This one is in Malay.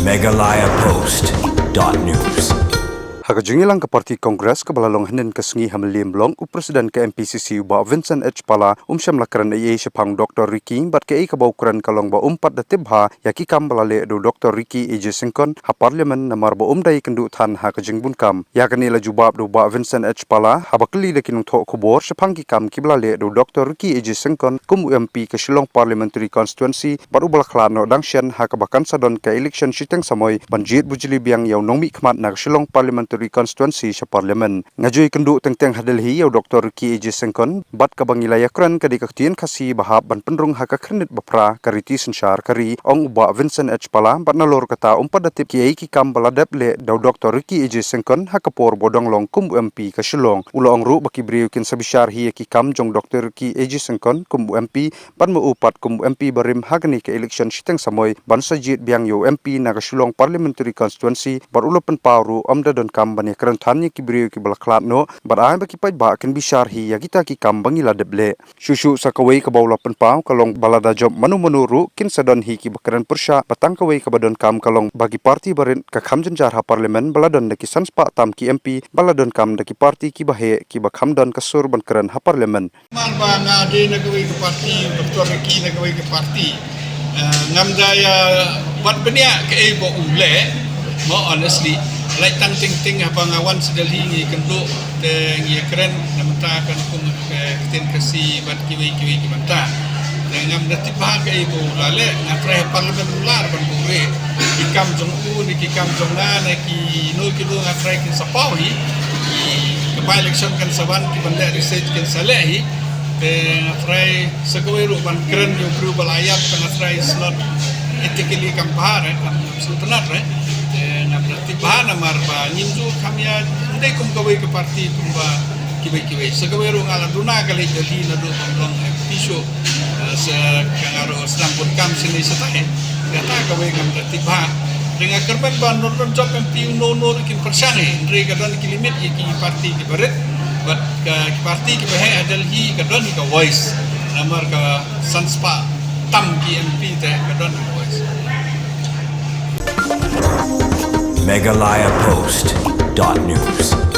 megalayapost.news. Hakajungilang ke Parti Kongres ke balalong henen ke sengi hamlim blong Presiden ke MPCC ba Vincent H. Pala syam lakran ai sepang Dr. Ricky bat ke ai kabau kran kalong ba umpat da tibha yaki kam balale do Dr. Ricky Eje Singkon ha parlimen namar ba dai kendu than hakajing bunkam yakani la jubab do ba Vincent H. Pala habakli lekin tho khobor sepang ki kam ki balale do Dr. Ricky Eje Singkon kum MP ke Shillong Parliamentary Constituency baru balaklan no dangshan hakabakan sadon ke election siteng samoy banjit bujili biang yaw nongmi khmat na Shillong Parliamentary Constituency sa parlimen ngajui kendu tengteng hadelhi yaw Dr. Ricky Eje Singkon bat kabangilaya kran kadi kaktian kasi bahab ban penrung haka krenit bapra kariti sensyar kari ong uba Vincent H. Pala bat nalor kata datip ki ki kam baladap le daw Dr. Ricky Eje Singkon hakapor bodong long kum MP ka Shillong ulo ong ru baki briu kin sabishar hi ki kam jong Dr. Ricky Eje Singkon kum MP ban mo upat kum MP barim hagani ke election siteng samoy ban sajit biang yaw MP na ka Shillong Parliamentary Constituency bar ulo pen paru amda don kam bani kran thannya ki briu ki balaklat no bar ai baki pai ba kin bishar hi yagita ki kam bangila deble shushu sakawai ka bawla pen pau kalong balada job manu ru kin sadon hi ki bakran pursha batang kawai ka badon kam kalong bagi parti barin ka khamjan jar ha parlimen baladon daki sanspa tam ki MP baladon kam daki parti ki bahe ki bakham don kasur ban kran ha parlimen man ba nga de na kawai ka parti Dr. Ricky na kawai ka parti ngamdaya bat benia ke ai bo ule mo honestly like tang ting ting apa ngawan sedalhi ngi kendo de ngi kren namta kan kum keten kasi bat kiwi ki banta ngam dati pa ke ibu lale ngatre parlimen ular ban bure ikam jong u ni ki kam jong na ki no ki do ngatre kin sapau hi ke by election kan saban ki banda research kan salehi ke ngatre sekowe ru ban kren yo bru balayap kan ngatre slot ethically kampar kan sultanat berarti bahan marba nyinju kamya ndai kum kawai ke parti kumba kibai segawai ru ngala duna kali jadi nadu long episode se kangaro snampun kam sini setai kata kawai ngam berarti bahan dengan kerban ban non job MP no kin persane ndri kadon ki limit ki parti ki baret bat ki parti ki bahe adalhi kadon ki voice namar ka sanspa tam ki MP te kadon voice megalayapost.news.